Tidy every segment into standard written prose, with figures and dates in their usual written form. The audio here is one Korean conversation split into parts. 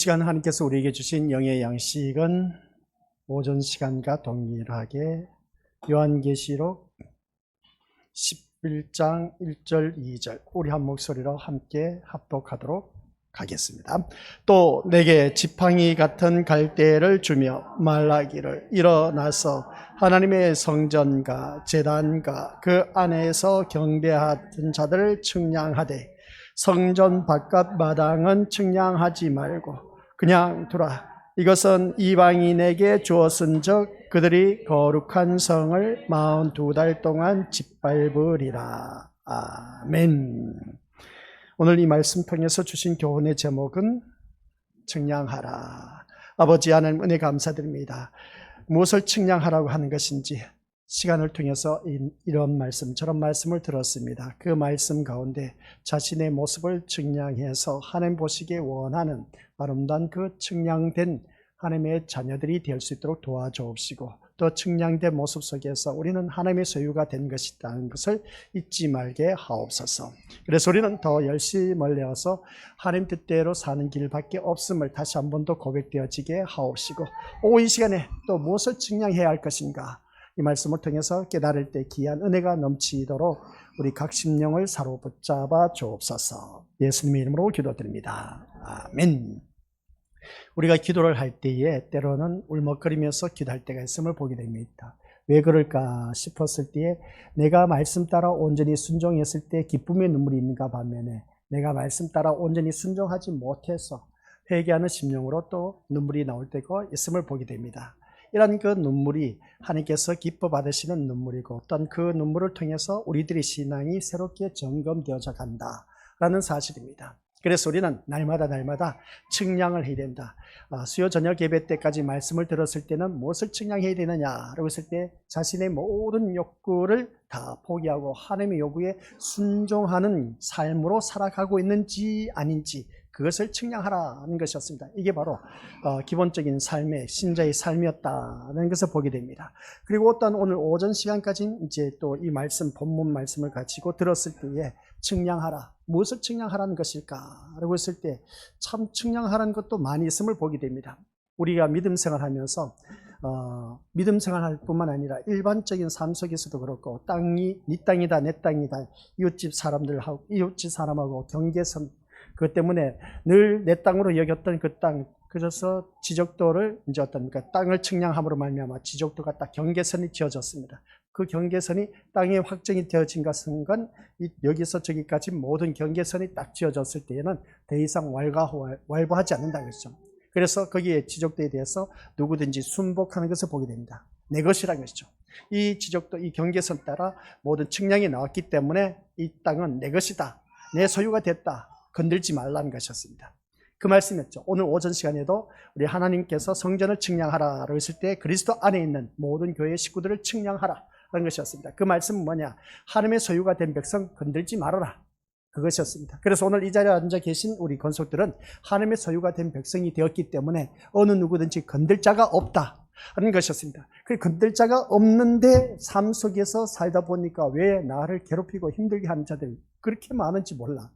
시간 하나님께서 우리에게 주신 영의 양식은 오전 시간과 동일하게 요한계시록 11장 1절 2절 우리 한 목소리로 함께 합독하도록 하겠습니다. 또 내게 지팡이 같은 갈대를 주며 말하기를 일어나서 하나님의 성전과 제단과 그 안에서 경배하던 자들을 측량하되 성전 바깥 마당은 측량하지 말고 그냥 두라. 이것은 이방인에게 주었은즉 그들이 거룩한 성을 42달 동안 짓밟으리라. 아멘. 오늘 이 말씀 통해서 주신 교훈의 제목은 측량하라. 아버지 하나님 은혜 감사드립니다. 무엇을 측량하라고 하는 것인지 시간을 통해서 이런 말씀 저런 말씀을 들었습니다. 그 말씀 가운데 자신의 모습을 측량해서 하나님 보시기에 원하는 아름다운 그 측량된 하나님의 자녀들이 될 수 있도록 도와주옵시고, 또 측량된 모습 속에서 우리는 하나님의 소유가 된 것이라는 것을 잊지 말게 하옵소서. 그래서 우리는 더 열심을 내어서 하나님 뜻대로 사는 길밖에 없음을 다시 한 번 더 고백되어지게 하옵시고, 이 시간에 또 무엇을 측량해야 할 것인가, 이 말씀을 통해서 깨달을 때 귀한 은혜가 넘치도록 우리 각 심령을 사로붙잡아 주옵소서. 예수님의 이름으로 기도드립니다. 아멘. 우리가 기도를 할 때에 때로는 울먹거리면서 기도할 때가 있음을 보게 됩니다. 왜 그럴까 싶었을 때에 내가 말씀 따라 온전히 순종했을 때 기쁨의 눈물이 있는가 반면에 내가 말씀 따라 온전히 순종하지 못해서 회개하는 심령으로 또 눈물이 나올 때가 있음을 보게 됩니다. 이런 그 눈물이 하나님께서 기뻐 받으시는 눈물이고, 또한 그 눈물을 통해서 우리들의 신앙이 새롭게 점검되어져 간다라는 사실입니다. 그래서 우리는 날마다 측량을 해야 된다. 수요 저녁 예배 때까지 말씀을 들었을 때는 무엇을 측량해야 되느냐라고 했을 때 자신의 모든 욕구를 다 포기하고 하나님의 요구에 순종하는 삶으로 살아가고 있는지 아닌지 그것을 측량하라는 것이었습니다. 이게 바로 기본적인 삶의 신자의 삶이었다는 것을 보게 됩니다. 그리고 또한 오늘 오전 시간까지 이제 또 이 말씀 본문 말씀을 가지고 들었을 때에 측량하라. 무엇을 측량하라는 것일까라고 했을 때 참 측량하라는 것도 많이 있음을 보게 됩니다. 우리가 믿음 생활하면서 믿음 생활할 뿐만 아니라 일반적인 삶 속에서도 그렇고 땅이 네 땅이다 내 땅이다 이웃집 사람하고 경계선 그것 때문에 늘 내 땅으로 여겼던 그 땅, 그래서 지적도를 이제 땅을 측량함으로 말미암아 지적도가 딱 경계선이 지어졌습니다. 그 경계선이 땅에 확정이 되어진 것은 여기서 저기까지 모든 경계선이 딱 지어졌을 때에는 더 이상 왈부하지 않는다는 것이죠. 그래서 거기에 지적도에 대해서 누구든지 순복하는 것을 보게 됩니다. 내 것이라는 것이죠. 이 지적도, 이 경계선 따라 모든 측량이 나왔기 때문에 이 땅은 내 것이다, 내 소유가 됐다, 건들지 말라는 것이었습니다. 그 말씀이었죠. 오늘 오전 시간에도 우리 하나님께서 성전을 측량하라라고 했을 때 그리스도 안에 있는 모든 교회 식구들을 측량하라라는 것이었습니다. 그 말씀은 뭐냐? 하나님의 소유가 된 백성 건들지 말아라, 그것이었습니다. 그래서 오늘 이 자리에 앉아 계신 우리 권속들은 하나님의 소유가 된 백성이 되었기 때문에 어느 누구든지 건들 자가 없다 하는 것이었습니다. 그 건들 자가 없는데 삶 속에서 살다 보니까 왜 나를 괴롭히고 힘들게 하는 자들이 그렇게 많은지 몰라.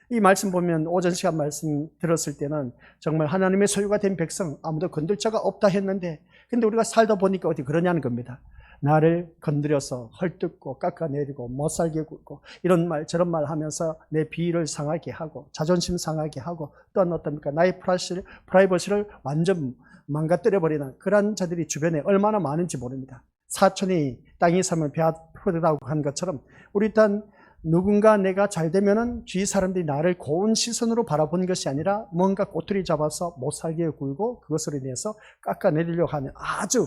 이 말씀 보면 오전 시간 말씀 들었을 때는 정말 하나님의 소유가 된 백성 아무도 건들 자가 없다 했는데, 근데 우리가 살다 보니까 어디 그러냐는 겁니다. 나를 건드려서 헐뜯고 깎아내리고 못살게 굴고 이런 말 저런 말 하면서 내 비위를 상하게 하고 자존심 상하게 하고 또한 어떻습니까? 나의 프라이버시를 완전 망가뜨려버리는 그런 자들이 주변에 얼마나 많은지 모릅니다. 사촌이 땅이 사면 배 아프다고 한 것처럼 우리 또한 누군가 내가 잘 되면은 주위 사람들이 나를 고운 시선으로 바라보는 것이 아니라 뭔가 꼬투리 잡아서 못 살게 굴고 그것으로 인해서 깎아내리려고 하는 아주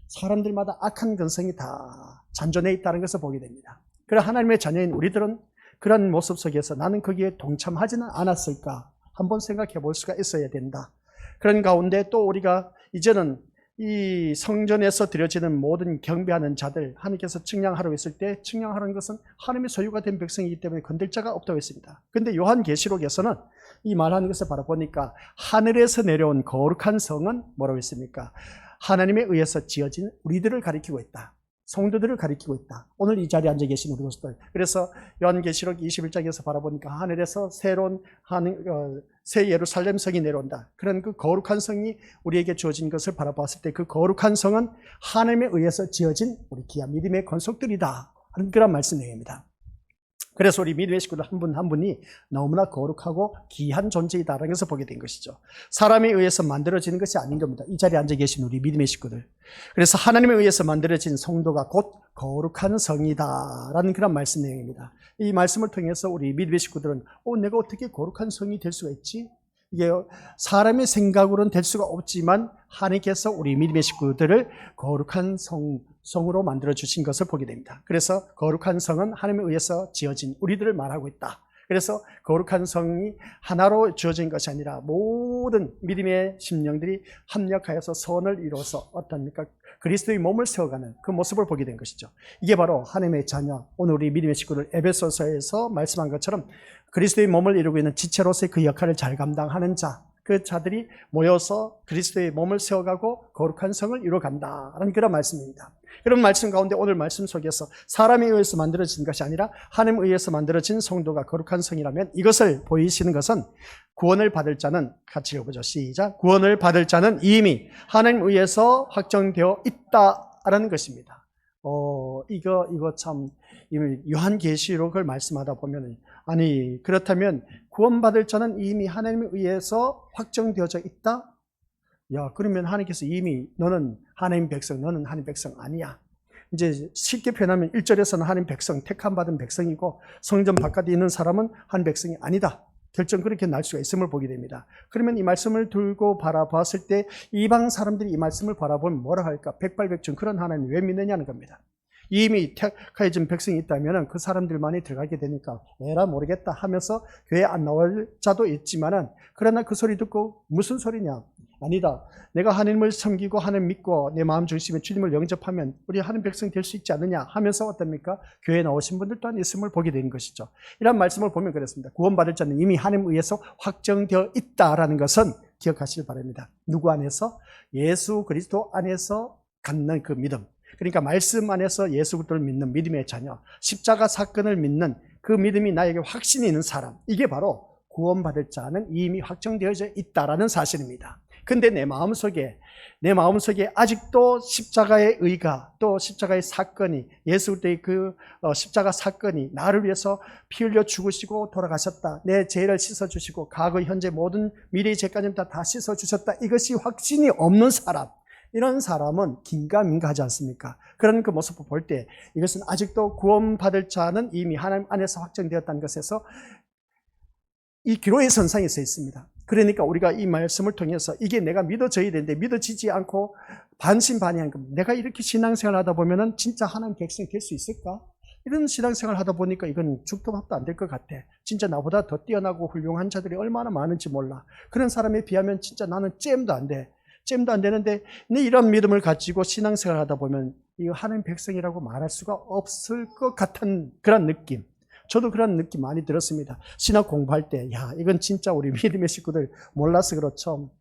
사람들마다 악한 근성이 다 잔존해 있다는 것을 보게 됩니다. 그러나 하나님의 자녀인 우리들은 그런 모습 속에서 나는 거기에 동참하지는 않았을까 한번 생각해 볼 수가 있어야 된다. 그런 가운데 또 우리가 이제는 이 성전에서 드려지는 모든 경배하는 자들 하나님께서 측량하라고 했을 때 측량하라는 것은 하나님의 소유가 된 백성이기 때문에 건들 자가 없다고 했습니다. 그런데 요한계시록에서는 이 말하는 것을 바라보니까 하늘에서 내려온 거룩한 성은 뭐라고 했습니까? 하나님에 의해서 지어진 우리들을 가리키고 있다. 성도들을 가리키고 있다. 오늘 이 자리에 앉아 계신 우리 것들. 그래서 요한계시록 21장에서 바라보니까 하늘에서 새로운 새 예루살렘 성이 내려온다. 그런 그 거룩한 성이 우리에게 주어진 것을 바라봤을 때 그 거룩한 성은 하나님에 의해서 지어진 우리 귀한 믿음의 건속들이다 하는 그런 말씀 내용입니다. 그래서 우리 믿음의 식구들 한 분 한 분이 너무나 거룩하고 귀한 존재이다라는 것을 보게 된 것이죠. 사람에 의해서 만들어지는 것이 아닌 겁니다. 이 자리에 앉아 계신 우리 믿음의 식구들. 그래서 하나님에 의해서 만들어진 성도가 곧 거룩한 성이다라는 그런 말씀 내용입니다. 이 말씀을 통해서 우리 믿음의 식구들은 내가 어떻게 거룩한 성이 될 수가 있지? 이게 사람의 생각으로는 될 수가 없지만 하나님께서 우리 믿음의 식구들을 거룩한 성으로 만들어주신 것을 보게 됩니다. 그래서 거룩한 성은 하나님에 의해서 지어진 우리들을 말하고 있다. 그래서 거룩한 성이 하나로 주어진 것이 아니라 모든 믿음의 심령들이 합력하여서 선을 이루어서 어떻습니까? 그리스도의 몸을 세워가는 그 모습을 보게 된 것이죠. 이게 바로 하나님의 자녀, 오늘 우리 믿음의 식구들 에베소서에서 말씀한 것처럼 그리스도의 몸을 이루고 있는 지체로서의 그 역할을 잘 감당하는 자, 그 자들이 모여서 그리스도의 몸을 세워가고 거룩한 성을 이루어간다라는 그런 말씀입니다. 그런 말씀 가운데 오늘 말씀 속에서 사람에 의해서 만들어진 것이 아니라 하나님에 의해서 만들어진 성도가 거룩한 성이라면 이것을 보이시는 것은 구원을 받을 자는, 같이 읽어보죠. 시작. 구원을 받을 자는 이미 하나님에 의해서 확정되어 있다라는 것입니다. 이거 참 요한계시록을 말씀하다 보면 아니 그렇다면 구원받을 자는 이미 하나님에 의해서 확정되어져 있다? 야, 그러면 하나님께서 이미 너는 하나님 백성, 너는 하나님 백성 아니야. 이제 쉽게 표현하면 1절에서는 하나님 백성, 택함받은 백성이고 성전 바깥에 있는 사람은 하나님 백성이 아니다. 결정 그렇게 날 수가 있음을 보게 됩니다. 그러면 이 말씀을 들고 바라봤을 때 이방 사람들이 이 말씀을 바라보면 뭐라 할까? 백발백중 그런 하나님 왜 믿느냐는 겁니다. 이미 택하여진 백성이 있다면 그 사람들만이 들어가게 되니까 에라 모르겠다 하면서 교회 안 나올 자도 있지만은 그러나 그 소리 듣고 무슨 소리냐? 아니다. 내가 하나님을 섬기고 하나님 믿고 내 마음 중심에 주님을 영접하면 우리 하나님 백성 될 수 있지 않느냐 하면서 어떻습니까? 교회에 나오신 분들 또한 있음을 보게 되는 것이죠. 이런 말씀을 보면 그렇습니다. 구원받을 자는 이미 하나님에 의해서 확정되어 있다라는 것은 기억하시길 바랍니다. 누구 안에서? 예수 그리스도 안에서 갖는 그 믿음. 그러니까 말씀 안에서 예수 그리스도를 믿는 믿음의 자녀, 십자가 사건을 믿는 그 믿음이 나에게 확신이 있는 사람, 이게 바로 구원받을 자는 이미 확정되어져 있다라는 사실입니다. 근데 내 마음속에 아직도 십자가의 의가, 또 십자가의 사건이, 예수 그리스도의 그 십자가 사건이 나를 위해서 피 흘려 죽으시고 돌아가셨다, 내 죄를 씻어주시고 과거 현재 모든 미래의 죄까지 다 씻어주셨다, 이것이 확신이 없는 사람, 이런 사람은 긴가민가하지 않습니까? 그런 그 모습을 볼 때 이것은 아직도 구원받을 자는 이미 하나님 안에서 확정되었다는 것에서 이 기로의 선상에 서 있습니다. 그러니까 우리가 이 말씀을 통해서 이게 내가 믿어져야 되는데 믿어지지 않고 반신반의한 겁니다. 내가 이렇게 신앙생활 하다 보면은 진짜 하나님 백성이 될 수 있을까? 이런 신앙생활 하다 보니까 이건 죽도 밥도 안 될 것 같아. 진짜 나보다 더 뛰어나고 훌륭한 자들이 얼마나 많은지 몰라. 그런 사람에 비하면 진짜 나는 잼도 안 돼. 잼도 안 되는데 이런 믿음을 가지고 신앙생활 하다 보면 이 하나님 백성이라고 말할 수가 없을 것 같은 그런 느낌. 저도 그런 느낌 많이 들었습니다. 신학 공부할 때, 야, 이건 진짜 우리 믿음의 식구들 몰라서 그렇죠.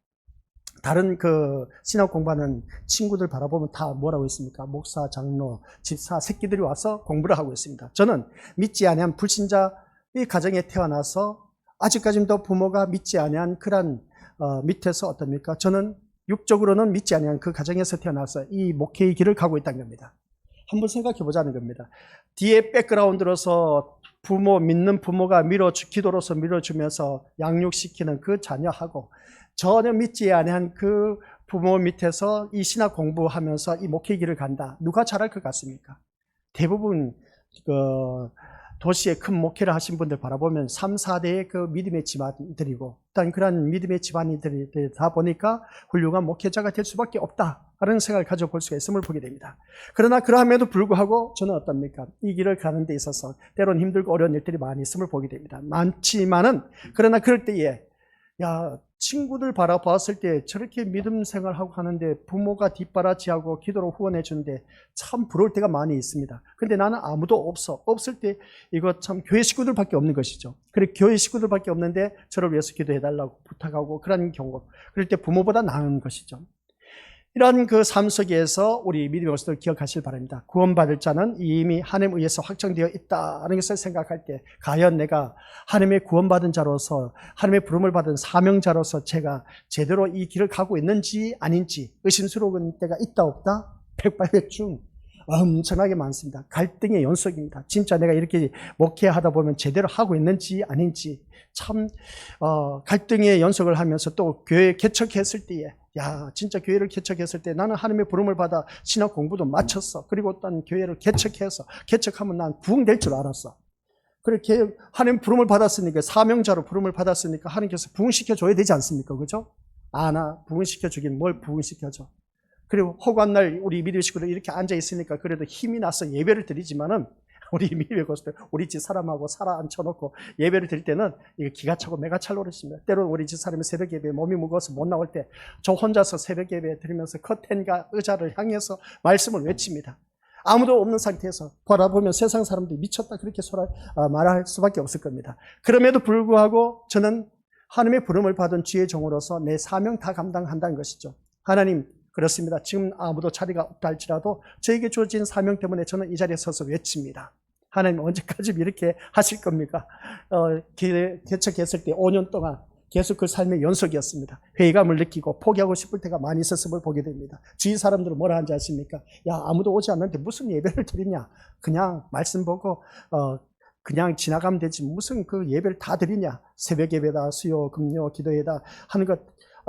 다른 그 신학 공부하는 친구들 바라보면 다 뭐라고 있습니까? 목사, 장로, 집사, 새끼들이 와서 공부를 하고 있습니다. 저는 믿지 아니한 불신자의 가정에 태어나서 아직까지도 부모가 믿지 아니한 그런 밑에서 어떻습니까? 저는 육적으로는 믿지 아니한 그 가정에서 태어나서 이 목회의 길을 가고 있다는 겁니다. 한번 생각해 보자는 겁니다. 뒤에 백그라운드로서 믿는 부모가 기도로서 밀어주면서 양육시키는 그 자녀하고 전혀 믿지 아니한 그 부모 밑에서 이 신학 공부하면서 이 목회 길을 간다. 누가 잘할 것 같습니까? 대부분 도시에 큰 목회를 하신 분들 바라보면 3, 4대의 그 믿음의 집안들이고 일단 그런 믿음의 집안이다 보니까 훌륭한 목회자가 될 수밖에 없다. 그런 생각을 가져볼 수가 있음을 보게 됩니다. 그러나 그럼에도 불구하고 저는 어떻습니까? 이 길을 가는 데 있어서 때로는 힘들고 어려운 일들이 많이 있음을 보게 됩니다. 많지만은 그러나 그럴 때에 야, 친구들 바라봤을 때 저렇게 믿음 생활하고 하는데 부모가 뒷바라지하고 기도로 후원해 주는데 참 부러울 때가 많이 있습니다. 근데 나는 아무도 없을 때 이거 참 교회 식구들밖에 없는 것이죠. 그래 교회 식구들밖에 없는데 저를 위해서 기도해 달라고 부탁하고 그런 경우, 그럴 때 부모보다 나은 것이죠. 이런 그 삶 속에서 우리 믿음의 것을 기억하실 바랍니다. 구원받을 자는 이미 하나님에 의해서 확정되어 있다는 것을 생각할 때 과연 내가 하나님의 구원받은 자로서 하나님의 부름을 받은 사명자로서 제가 제대로 이 길을 가고 있는지 아닌지 의심스러운 때가 있다 없다? 백발백중 엄청나게 많습니다. 갈등의 연속입니다. 진짜 내가 이렇게 목회하다 보면 제대로 하고 있는지 아닌지 참 갈등의 연속을 하면서 또 교회 개척했을 때에 진짜 교회를 개척했을 때 나는 하나님의 부름을 받아 신학 공부도 마쳤어. 그리고 어떤 교회를 개척하면 난 부흥될 줄 알았어. 그렇게 하나님 부름을 받았으니까 사명자로 부름을 받았으니까 하나님께서 부흥시켜줘야 되지 않습니까? 그죠? 나 부흥시켜주긴 뭘 부흥시켜줘. 그리고 허구한 날 우리 믿음의 식구들 이렇게 앉아있으니까 그래도 힘이 나서 예배를 드리지만은 우리 믿음의 것들 우리 집 사람하고 살아 앉혀놓고 예배를 드릴 때는 이거 기가 차고 매가 찰 노릇입니다. 때로는 우리 집 사람이 새벽 예배에 몸이 무거워서 못 나올 때 저 혼자서 새벽 예배 드리면서 커튼과 의자를 향해서 말씀을 외칩니다. 아무도 없는 상태에서 바라보면 세상 사람들이 미쳤다 그렇게 말할 수밖에 없을 겁니다. 그럼에도 불구하고 저는 하나님의 부름을 받은 주의 종으로서 내 사명 다 감당한다는 것이죠. 하나님 그렇습니다. 지금 아무도 자리가 없다 할지라도 저에게 주어진 사명 때문에 저는 이 자리에 서서 외칩니다. 하나님 언제까지 이렇게 하실 겁니까? 개척했을 때 5년 동안 계속 그 삶의 연속이었습니다. 회의감을 느끼고 포기하고 싶을 때가 많이 있었음을 보게 됩니다. 주위 사람들은 뭐라 하는지 아십니까? 아무도 오지 않는데 무슨 예배를 드리냐? 그냥 말씀 보고 그냥 지나가면 되지 무슨 그 예배를 다 드리냐? 새벽 예배다 수요 금요 기도회다 하는 것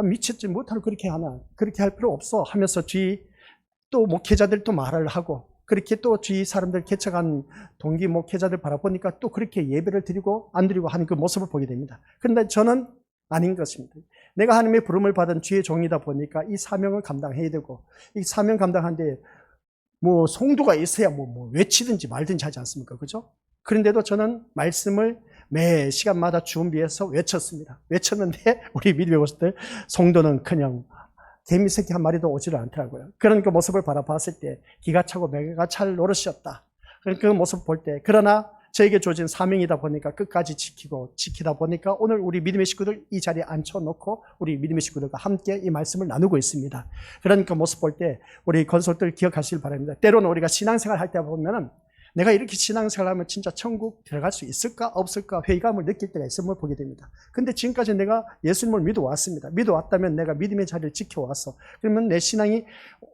미쳤지 못하는 그렇게 하나 그렇게 할 필요 없어 하면서 주위 또 목회자들도 말을 하고 그렇게 또 주위 사람들 개척한 동기 목회자들 바라보니까 또 그렇게 예배를 드리고 안 드리고 하는 그 모습을 보게 됩니다. 그런데 저는 아닌 것입니다. 내가 하나님의 부름을 받은 주의 종이다 보니까 이 사명을 감당해야 되고 이 사명 감당하는데 뭐 송도가 있어야 뭐 외치든지 말든지 하지 않습니까? 그죠? 그런데도 저는 말씀을 매 시간마다 준비해서 외쳤는데 우리 믿음의 모습들 성도는 그냥 개미새끼 한 마리도 오지를 않더라고요. 그런 그 모습을 바라봤을 때 기가 차고 매가 찰 노릇이었다. 그 모습을 볼 때 그러나 저에게 주어진 사명이다 보니까 끝까지 지키다 보니까 오늘 우리 믿음의 식구들 이 자리에 앉혀놓고 우리 믿음의 식구들과 함께 이 말씀을 나누고 있습니다. 그런 그 모습 볼 때 우리 건설들 기억하시길 바랍니다. 때로는 우리가 신앙생활 할 때 보면은 내가 이렇게 신앙생활 하면 진짜 천국 들어갈 수 있을까 없을까 회의감을 느낄 때가 있음을 보게 됩니다. 근데 지금까지 내가 예수님을 믿어왔습니다. 믿어왔다면 내가 믿음의 자리를 지켜왔어. 그러면 내 신앙이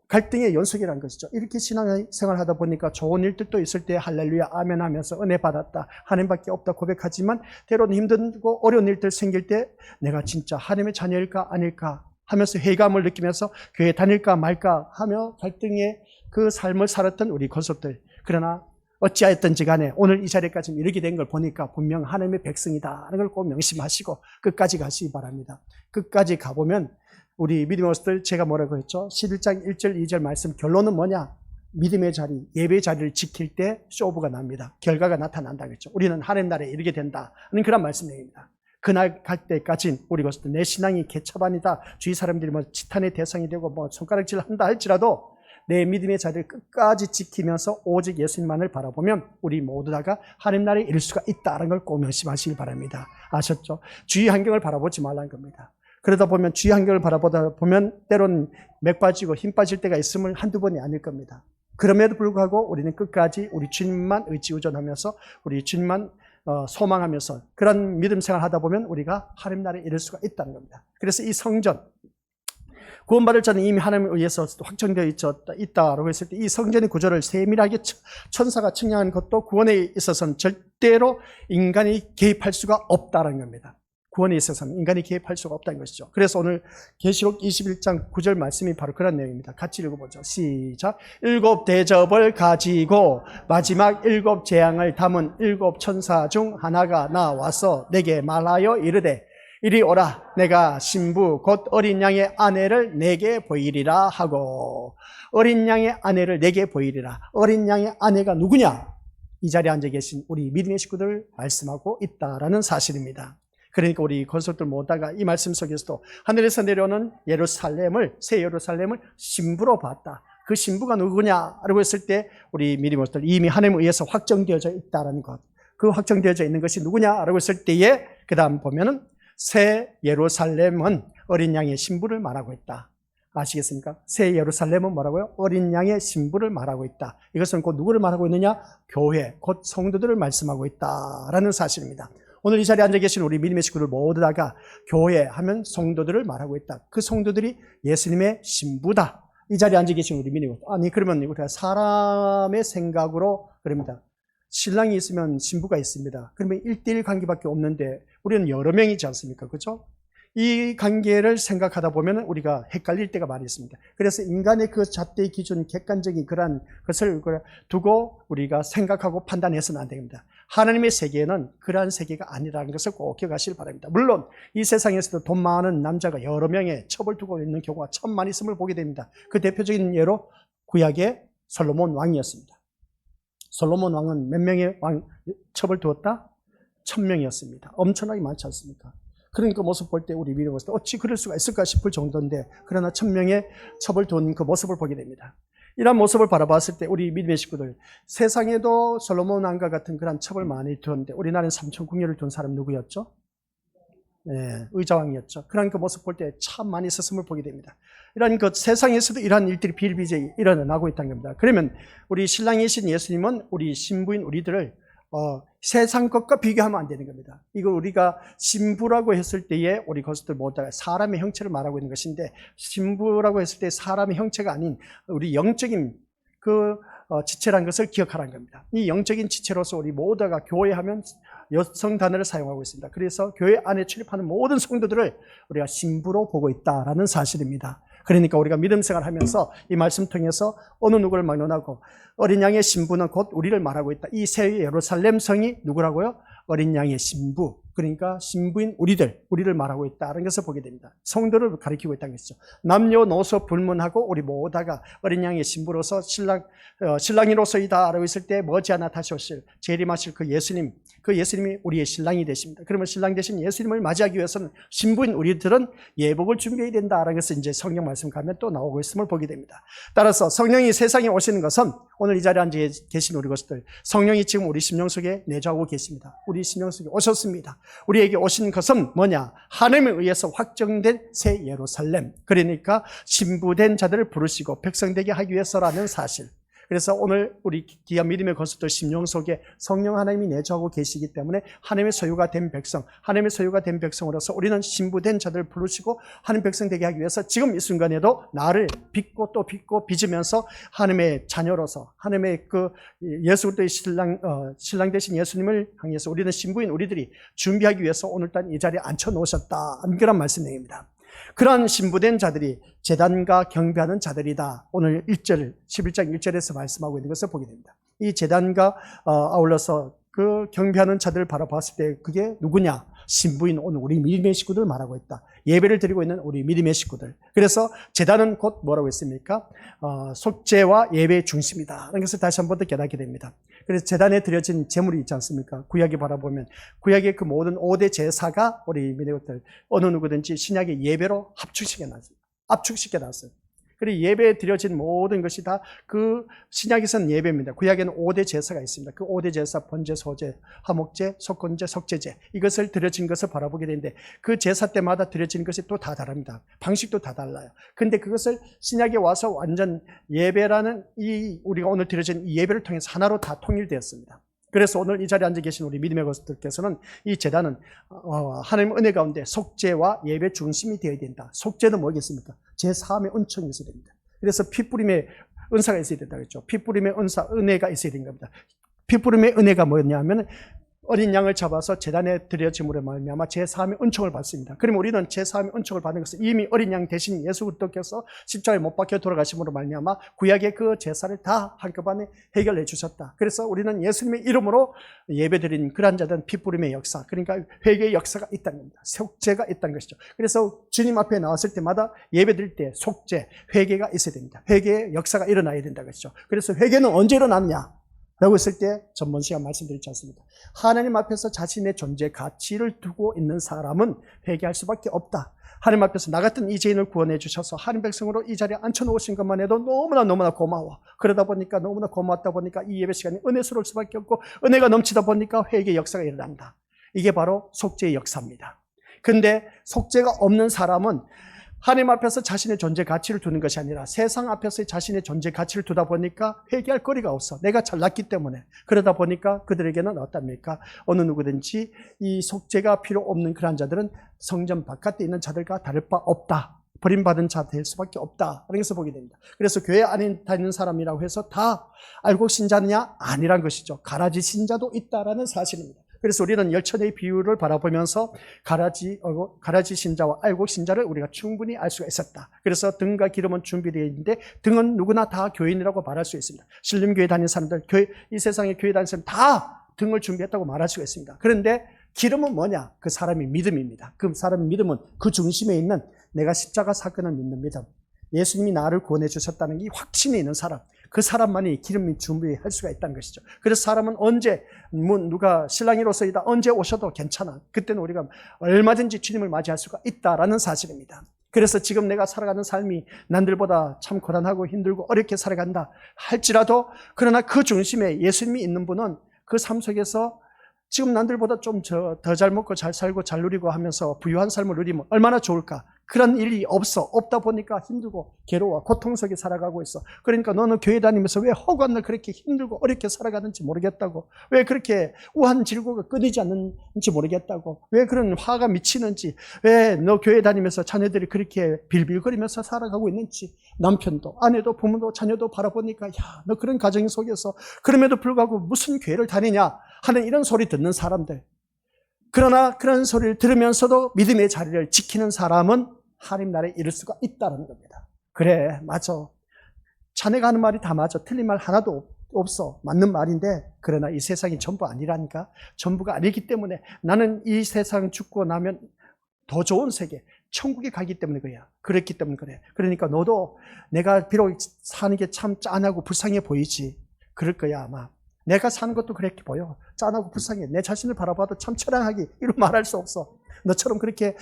갈등의 연속이라는 것이죠. 이렇게 신앙생활 하다 보니까 좋은 일들도 있을 때 할렐루야 아멘 하면서 은혜 받았다 하나님밖에 없다 고백하지만 때로는 힘들고 어려운 일들 생길 때 내가 진짜 하나님의 자녀일까 아닐까 하면서 회의감을 느끼면서 교회 다닐까 말까 하며 갈등의 그 삶을 살았던 우리 건속들. 그러나 어찌하였든지 간에 오늘 이 자리까지 이르게 된 걸 보니까 분명 하나님의 백성이다 하는 걸 꼭 명심하시고 끝까지 가시기 바랍니다. 끝까지 가보면 우리 믿음의 모습들 제가 뭐라고 했죠? 11장 1절 2절 말씀 결론은 뭐냐? 믿음의 자리, 예배의 자리를 지킬 때 쇼부가 납니다. 결과가 나타난다겠죠. 우리는 하나님 나라에 이르게 된다 하는 그런 말씀입니다. 그날 갈 때까지는 우리 것들 내 신앙이 개차반이다. 주위 사람들이 뭐 지탄의 대상이 되고 뭐 손가락질 한다 할지라도 내 믿음의 자리를 끝까지 지키면서 오직 예수님만을 바라보면 우리 모두 다가 하나님 나라에 이를 수가 있다는 걸 꼭 명심하시기 바랍니다. 아셨죠? 주위 환경을 바라보지 말라는 겁니다. 그러다 보면 주위 환경을 바라보다 보면 때로는 맥 빠지고 힘 빠질 때가 있음을 한두 번이 아닐 겁니다. 그럼에도 불구하고 우리는 끝까지 우리 주님만 의지의존하면서 우리 주님만 소망하면서 그런 믿음 생활을 하다 보면 우리가 하나님 나라에 이를 수가 있다는 겁니다. 그래서 이 성전 구원받을 자는 이미 하나님에 의해서 확정되어 있다라고 했을 때 이 성전의 구조를 세밀하게 천사가 측량한 것도 구원에 있어서는 절대로 인간이 개입할 수가 없다는 겁니다. 구원에 있어서는 인간이 개입할 수가 없다는 것이죠. 그래서 오늘 계시록 21장 9절 말씀이 바로 그런 내용입니다. 같이 읽어보죠. 시작. 7 대접을 가지고 마지막 7 재앙을 담은 7 천사 중 하나가 나와서 내게 말하여 이르되 이리 오라 내가 신부 곧 어린 양의 아내를 내게 보이리라 하고 어린 양의 아내를 내게 보이리라. 어린 양의 아내가 누구냐? 이 자리에 앉아 계신 우리 믿음의 식구들 말씀하고 있다라는 사실입니다. 그러니까 우리 건속들 모두가 이 말씀 속에서도 하늘에서 내려오는 예루살렘을 새 예루살렘을 신부로 봤다. 그 신부가 누구냐라고 했을 때 우리 믿음의 식구들 이미 하나님에 의해서 확정되어져 있다라는 것. 그 확정되어져 있는 것이 누구냐라고 했을 때에 그 다음 보면은 새 예루살렘은 어린 양의 신부를 말하고 있다. 아시겠습니까? 새 예루살렘은 뭐라고요? 어린 양의 신부를 말하고 있다. 이것은 곧 누구를 말하고 있느냐? 교회, 곧 성도들을 말씀하고 있다라는 사실입니다. 오늘 이 자리에 앉아 계신 우리 믿음의 식구들 모두 다가 교회 하면 성도들을 말하고 있다. 그 성도들이 예수님의 신부다. 이 자리에 앉아 계신 우리 믿음의 식구들. 아니 그러면 우리가 사람의 생각으로 그럽니다. 신랑이 있으면 신부가 있습니다. 그러면 1대1 관계밖에 없는데 우리는 여러 명이지 않습니까? 그렇죠? 이 관계를 생각하다 보면 우리가 헷갈릴 때가 많이 있습니다. 그래서 인간의 그 잣대의 기준, 객관적인 그러한 것을 두고 우리가 생각하고 판단해서는 안 됩니다. 하나님의 세계는 그러한 세계가 아니라는 것을 꼭 기억하시길 바랍니다. 물론 이 세상에서도 돈 많은 남자가 여러 명의 첩을 두고 있는 경우가 천만 있음을 보게 됩니다. 그 대표적인 예로 구약의 솔로몬 왕이었습니다. 솔로몬 왕은 몇 명의 첩을 두었다? 1000명이었습니다. 엄청나게 많지 않습니까? 그러니까 모습 볼 때 우리 믿음으로서 어찌 그럴 수가 있을까 싶을 정도인데 그러나 1000명의 첩을 둔 그 모습을 보게 됩니다. 이런 모습을 바라봤을 때 우리 믿음의 식구들 세상에도 솔로몬 왕과 같은 그런 첩을 많이 두었는데 우리나라는 3000궁녀를 둔 사람 누구였죠? 네, 의자왕이었죠. 그런 그 모습 볼 때 참 많이 있었음을 보게 됩니다. 이런 그 세상에서도 이러한 일들이 비일비재히 일어나고 있다는 겁니다. 그러면 우리 신랑이신 예수님은 우리 신부인 우리들을 세상 것과 비교하면 안 되는 겁니다. 이걸 우리가 신부라고 했을 때에 우리 것들 모두 사람의 형체를 말하고 있는 것인데 신부라고 했을 때 사람의 형체가 아닌 우리 영적인 그 지체라는 것을 기억하라는 겁니다. 이 영적인 지체로서 우리 모두가 교회하면 여성 단어를 사용하고 있습니다. 그래서 교회 안에 출입하는 모든 성도들을 우리가 신부로 보고 있다라는 사실입니다. 그러니까 우리가 믿음 생활하면서 이 말씀 통해서 어느 누구를 막론하고 어린 양의 신부는 곧 우리를 말하고 있다. 이 새 예루살렘 성이 누구라고요? 어린 양의 신부. 그러니까 신부인 우리를 말하고 있다는 것을 보게 됩니다. 성도를 가리키고 있다는 것이죠. 남녀노소 불문하고 우리 모두가 어린 양의 신부로서 신랑이로서이다 라고 있을 때 머지않아 다시 오실 재림하실 그 예수님이 우리의 신랑이 되십니다. 그러면 신랑 되신 예수님을 맞이하기 위해서는 신부인 우리들은 예복을 준비해야 된다라는 것을 이제 성경 말씀 가면 또 나오고 있음을 보게 됩니다. 따라서 성령이 세상에 오시는 것은 오늘 이 자리에 앉아 계신 우리 것들 성령이 지금 우리 심령 속에 내주하고 계십니다. 우리 심령 속에 오셨습니다. 우리에게 오신 것은 뭐냐? 하나님에 의해서 확정된 새 예루살렘. 그러니까 신부된 자들을 부르시고 백성되게 하기 위해서라는 사실. 그래서 오늘 우리 귀한 믿음의 것들 심령 속에 성령 하나님이 내주하고 계시기 때문에 하나님의 소유가 된 백성, 하나님의 소유가 된 백성으로서 우리는 신부된 자들을 부르시고 하나님 백성 되게 하기 위해서 지금 이 순간에도 나를 빚고 또 빚고 빚으면서 하나님의 자녀로서 하나님의 그 예수 그리스도의 신랑 되신 예수님을 향해서 우리는 신부인 우리들이 준비하기 위해서 오늘날 이 자리에 앉혀 놓으셨다. 그런 말씀 내용입니다. 그러한 신부된 자들이 제단과 경배하는 자들이다. 오늘 11장 1절에서 말씀하고 있는 것을 보게 됩니다. 이 제단과 아울러서 그 경배하는 자들을 바라봤을 때 그게 누구냐? 신부인 오늘 우리 믿음의 식구들을 말하고 있다. 예배를 드리고 있는 우리 믿음의 식구들. 그래서 제단은 곧 뭐라고 했습니까? 속죄와 예배의 중심이다. 라는 것을 다시 한 번 더 깨닫게 됩니다. 그래서 제단에 드려진 제물이 있지 않습니까? 구약에 바라보면 구약의 그 모든 5대 제사가 우리 믿음의 것들 어느 누구든지 신약의 예배로 압축시켜 놨어요. 그리고 예배에 드려진 모든 것이 다 그 신약에서는 예배입니다. 구약에는 5대 제사가 있습니다. 그 5대 제사, 번제, 소제, 화목제, 속건제, 속죄제 이것을 드려진 것을 바라보게 되는데 그 제사 때마다 드려진 것이 또 다 다릅니다. 방식도 다 달라요. 근데 그것을 신약에 와서 완전 예배라는 우리가 오늘 드려진 이 예배를 통해서 하나로 다 통일되었습니다. 그래서 오늘 이 자리에 앉아 계신 우리 믿음의 것들께서는 이 제단은 하나님의 은혜 가운데 속죄와 예배 중심이 되어야 된다. 속죄는 뭐겠습니까? 제3의 은총이 있어야 됩니다. 그래서 피뿌림의 은사가 있어야 된다 그랬죠. 피뿌림의 은혜가 있어야 된 겁니다. 피뿌림의 은혜가 뭐냐면 어린 양을 잡아서 제단에 드려짐으로 말미암아 제3의 은총을 받습니다. 그러면 우리는 제3의 은총을 받는 것은 이미 어린 양 대신 예수 그리스도께서 십자가에 못 박혀 돌아가심으로 말미암아 구약의 그 제사를 다 한꺼번에 해결해 주셨다. 그래서 우리는 예수님의 이름으로 예배드린 그러한 자들은 피뿌림의 역사, 그러니까 회개의 역사가 있다는 겁니다. 속죄가 있다는 것이죠. 그래서 주님 앞에 나왔을 때마다 예배드릴 때 속죄, 회개가 있어야 됩니다. 회개의 역사가 일어나야 된다는 것이죠. 그래서 회개는 언제 일어나느냐? 라고 했을 때 전번 시간 말씀드렸지 않습니까? 하나님 앞에서 자신의 존재 가치를 두고 있는 사람은 회개할 수밖에 없다. 하나님 앞에서 나 같은 이 죄인을 구원해 주셔서 하나님 백성으로 이 자리에 앉혀놓으신 것만 해도 너무나 고마워. 그러다 보니까 너무나 고맙다 보니까 이 예배 시간이 은혜스러울 수밖에 없고 은혜가 넘치다 보니까 회개의 역사가 일어난다. 이게 바로 속죄의 역사입니다. 근데 속죄가 없는 사람은 하나님 앞에서 자신의 존재 가치를 두는 것이 아니라 세상 앞에서 자신의 존재 가치를 두다 보니까 회개할 거리가 없어. 내가 잘났기 때문에. 그러다 보니까 그들에게는 어떻습니까? 어느 누구든지 이 속죄가 필요 없는 그런 자들은 성전 바깥에 있는 자들과 다를 바 없다. 버림받은 자 될 수밖에 없다. 그래서 보게 됩니다. 그래서 교회 안에 다니는 사람이라고 해서 다 알곡 신자느냐? 아니란 것이죠. 가라지 신자도 있다라는 사실입니다. 그래서 우리는 열천의 비유를 바라보면서 가라지 신자와 알곡 신자를 우리가 충분히 알 수가 있었다. 그래서 등과 기름은 준비되어 있는데 등은 누구나 다 교인이라고 말할 수 있습니다. 신림교회 다니는 사람들, 이 세상에 교회 다니는 사람들 다 등을 준비했다고 말할 수가 있습니다. 그런데 기름은 뭐냐? 그 사람의 믿음입니다. 그 사람의 믿음은 그 중심에 있는 내가 십자가 사건을 믿는 믿음, 예수님이 나를 구원해 주셨다는 이 확신이 있는 사람, 그 사람만이 기름이 준비할 수가 있다는 것이죠. 그래서 사람은 언제 누가 신랑이로서이다 언제 오셔도 괜찮아. 그때는 우리가 얼마든지 주님을 맞이할 수가 있다라는 사실입니다. 그래서 지금 내가 살아가는 삶이 남들보다 참 고단하고 힘들고 어렵게 살아간다 할지라도, 그러나 그 중심에 예수님이 있는 분은 그 삶 속에서 지금 남들보다 좀 더 잘 먹고 잘 살고 잘 누리고 하면서 부유한 삶을 누리면 얼마나 좋을까? 그런 일이 없다 보니까 힘들고 괴로워 고통 속에 살아가고 있어. 그러니까 너는 교회 다니면서 왜 허구한날 그렇게 힘들고 어렵게 살아가는지 모르겠다고, 왜 그렇게 우한 질고가 끊이지 않는지 모르겠다고, 왜 그런 화가 미치는지, 왜 너 교회 다니면서 자녀들이 그렇게 빌빌거리면서 살아가고 있는지, 남편도 아내도 부모도 자녀도 바라보니까 야, 너 그런 가정 속에서 그럼에도 불구하고 무슨 교회를 다니냐 하는 이런 소리 듣는 사람들. 그러나 그런 소리를 들으면서도 믿음의 자리를 지키는 사람은 하나님 나라에 이를 수가 있다는 겁니다. 그래, 맞아. 자네가 하는 말이 다 맞아. 틀린 말 하나도 없어. 맞는 말인데, 그러나 이 세상이 전부 아니라니까. 전부가 아니기 때문에 나는 이 세상 죽고 나면 더 좋은 세계, 천국에 가기 때문에 그래요. 그랬기 때문에 그래. 그러니까 너도 내가 비록 사는 게 참 짠하고 불쌍해 보이지. 그럴 거야, 아마. 내가 사는 것도 그렇게 보여. 짠하고 불쌍해. 내 자신을 바라봐도 참 처량하게 이런 말할 수 없어. 너처럼 그렇게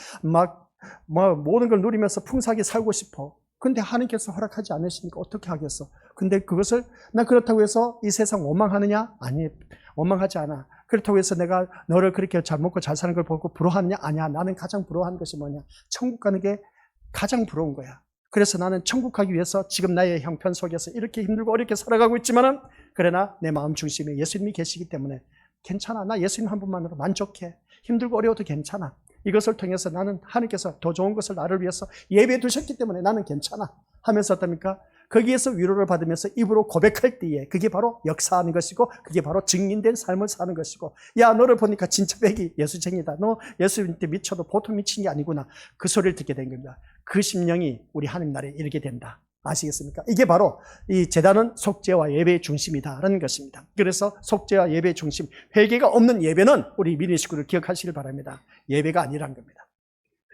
모든 걸 누리면서 풍성하게 살고 싶어. 근데 하나님께서 허락하지 않으시니까 어떻게 하겠어? 근데 그것을 나 그렇다고 해서 이 세상 원망하느냐? 아니, 원망하지 않아. 그렇다고 해서 내가 너를 그렇게 잘 먹고 잘 사는 걸 보고 부러워하느냐? 아니야. 나는 가장 부러워하는 것이 뭐냐? 천국 가는 게 가장 부러운 거야. 그래서 나는 천국 가기 위해서 지금 나의 형편 속에서 이렇게 힘들고 어렵게 살아가고 있지만은, 그러나 내 마음 중심에 예수님이 계시기 때문에 괜찮아. 나 예수님 한 분만으로 만족해. 힘들고 어려워도 괜찮아. 이것을 통해서 나는 하나님께서 더 좋은 것을 나를 위해서 예배해 두셨기 때문에 나는 괜찮아 하면서 어떻습니까? 거기에서 위로를 받으면서 입으로 고백할 때에 그게 바로 역사하는 것이고, 그게 바로 증인된 삶을 사는 것이고, 야, 너를 보니까 진짜 백이 예수쟁이다. 너 예수님한테 미쳐도 보통 미친 게 아니구나. 그 소리를 듣게 된 겁니다. 그 심령이 우리 하나님 나라에 이르게 된다. 아시겠습니까? 이게 바로 이 제단은 속죄와 예배의 중심이다라는 것입니다. 그래서 속죄와 예배의 중심, 회개가 없는 예배는 우리 믿음의 식구를 기억하시길 바랍니다. 예배가 아니란 겁니다.